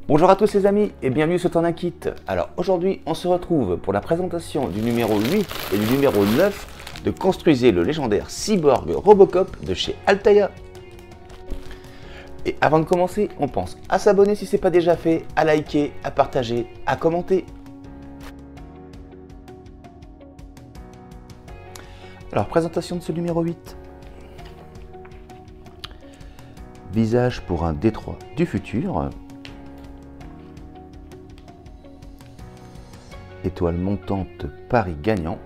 Bonjour à tous les amis et bienvenue sur Turn Kit. Alors aujourd'hui on se retrouve pour la présentation du numéro 8 et du numéro 9 de Construisez le légendaire Cyborg Robocop de chez Altaïa. Et avant de commencer, on pense à s'abonner si ce n'est pas déjà fait, à liker, à partager, à commenter. Alors présentation de ce numéro 8. Visage pour un Détroit du futur. Étoile montante Paris gagnant.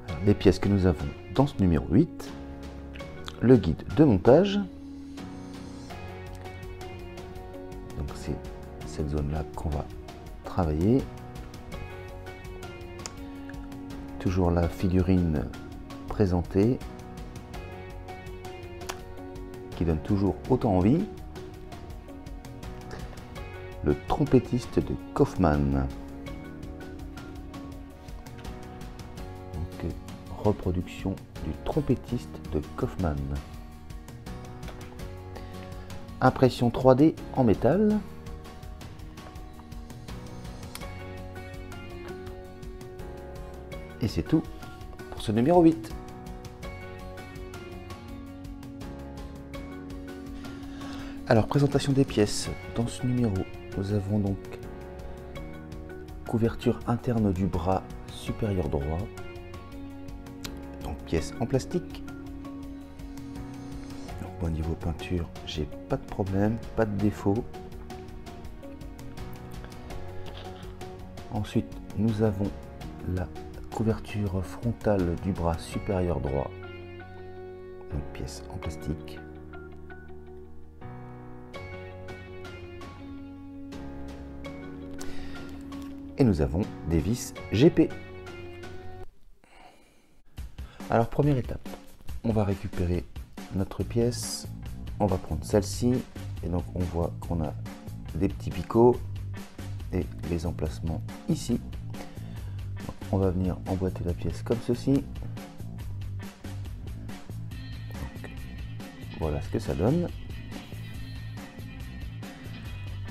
Alors, les pièces que nous avons dans ce numéro 8. Le guide de montage. Donc c'est cette zone là qu'on va travailler. Toujours la figurine présentée qui donne toujours autant envie. Le trompettiste de Kaufman. Donc, reproduction du trompettiste de Kaufman. Impression 3D en métal. Et c'est tout pour ce numéro 8. Alors, présentation des pièces. Dans ce numéro, nous avons donc couverture interne du bras supérieur droit. Donc pièce en plastique. Donc, au niveau peinture, j'ai pas de problème, pas de défaut. Ensuite, nous avons la couverture frontale du bras supérieur droit. Donc pièce en plastique. Et nous avons des vis GP. Alors première étape, on va récupérer notre pièce, on va prendre celle-ci et donc on voit qu'on a des petits picots et les emplacements ici. Donc, on va venir emboîter la pièce comme ceci. Donc, voilà ce que ça donne.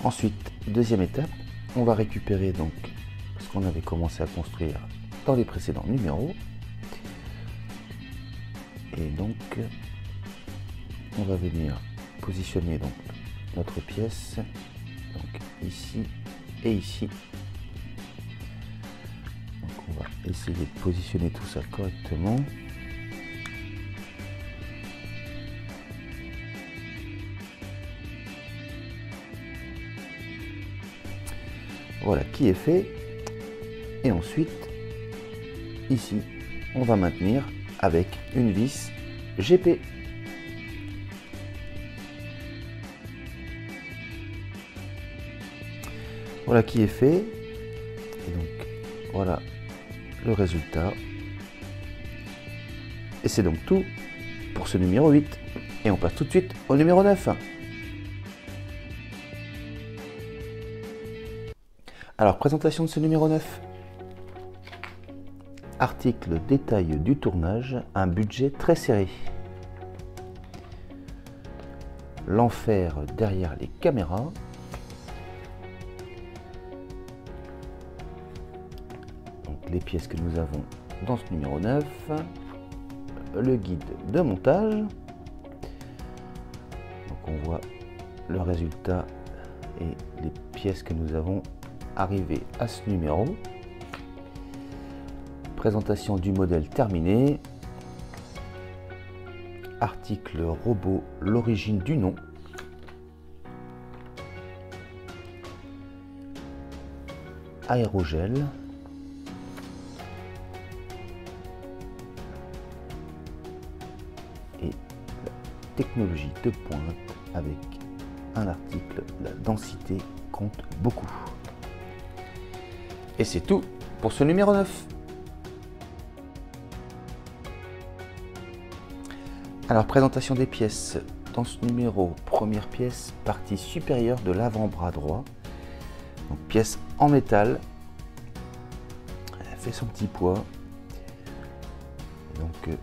Ensuite, deuxième étape, on va récupérer donc ce qu'on avait commencé à construire dans les précédents numéros. Et donc, on va venir positionner donc notre pièce donc ici et ici. Donc on va essayer de positionner tout ça correctement. Voilà qui est fait. Et ensuite, ici, on va maintenir avec une vis GP. Voilà qui est fait. Et donc, voilà le résultat. Et c'est donc tout pour ce numéro 8. Et on passe tout de suite au numéro 9. Alors, présentation de ce numéro 9. Article détail du tournage, un budget très serré. L'enfer derrière les caméras. Donc, les pièces que nous avons dans ce numéro 9. Le guide de montage. Donc, on voit le résultat et les pièces que nous avons arrivé à ce numéro. Présentation du modèle terminée. Article robot, l'origine du nom. Aérogel. Et la technologie de pointe avec un article, la densité compte beaucoup. Et c'est tout pour ce numéro 9. Alors, présentation des pièces. Dans ce numéro, première pièce, partie supérieure de l'avant-bras droit. Donc, pièce en métal. Elle fait son petit poids. Donc,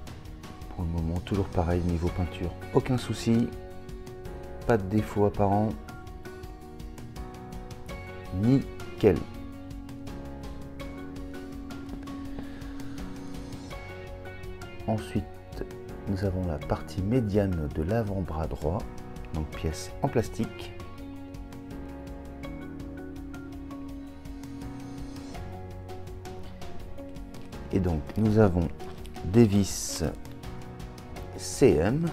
pour le moment, toujours pareil, niveau peinture, aucun souci. pas de défaut apparent. Nickel. Ensuite, nous avons la partie médiane de l'avant-bras droit, donc pièce en plastique. Et donc, nous avons des vis CM,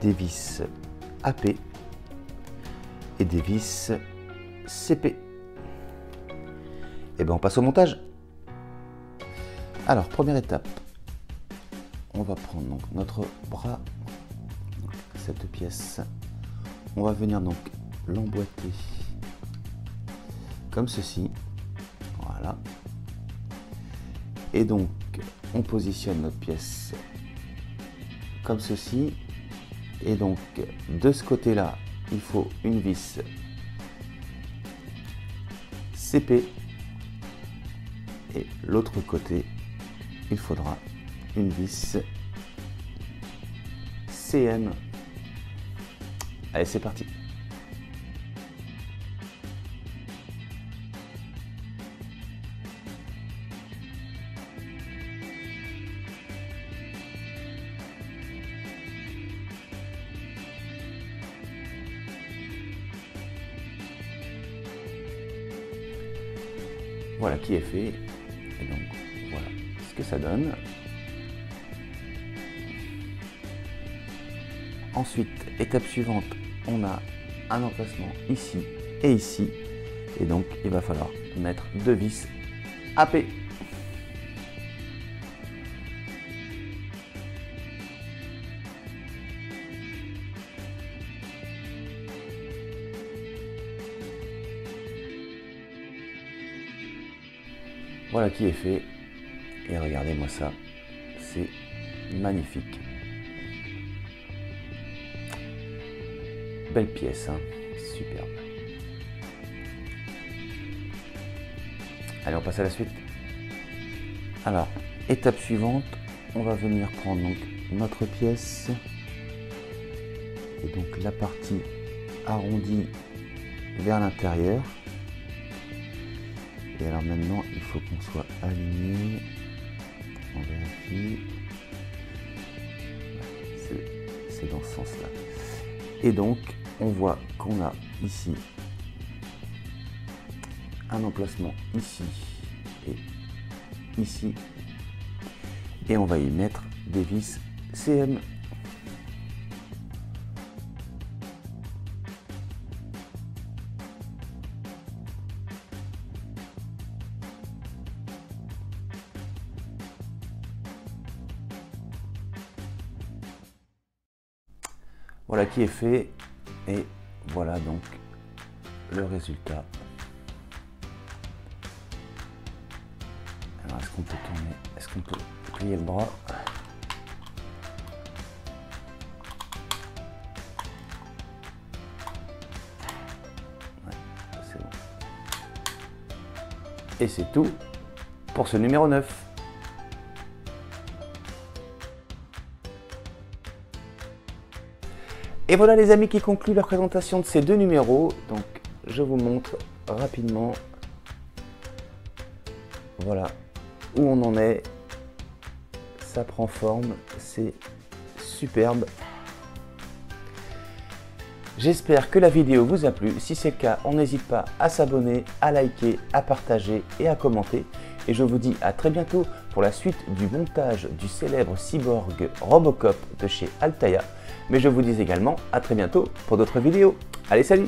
des vis AP et des vis CP. Et bien, on passe au montage. Alors, première étape. On va prendre donc notre bras, donc cette pièce, on va venir donc l'emboîter comme ceci, voilà, et donc on positionne notre pièce comme ceci, et donc de ce côté là il faut une vis CP, et l'autre côté il faudra une vis CM. Allez, c'est parti. Voilà qui est fait. Et donc, voilà ce que ça donne. Ensuite, étape suivante, on a un emplacement ici et ici. Et donc, il va falloir mettre deux vis AP. Voilà qui est fait. Et regardez-moi ça, c'est magnifique. Belle pièce, hein, superbe. Allez, on passe à la suite. Alors, étape suivante, on va venir prendre donc notre pièce et donc la partie arrondie vers l'intérieur. Et alors maintenant, il faut qu'on soit aligné. On vérifie. C'est dans ce sens-là. Et donc, on voit qu'on a ici un emplacement ici et ici. Et on va y mettre des vis CM. Voilà qui est fait, et voilà donc le résultat. Alors, est-ce qu'on peut tourner? Est-ce qu'on peut plier le bras? Ouais, c'est bon. Et c'est tout pour ce numéro 9. Et voilà les amis qui conclut la présentation de ces deux numéros. Donc je vous montre rapidement, voilà où on en est. Ça prend forme, c'est superbe. J'espère que la vidéo vous a plu. Si c'est le cas, on n'hésite pas à s'abonner, à liker, à partager et à commenter. Et je vous dis à très bientôt pour la suite du montage du célèbre cyborg Robocop de chez Altaïa. Mais je vous dis également à très bientôt pour d'autres vidéos. Allez, salut!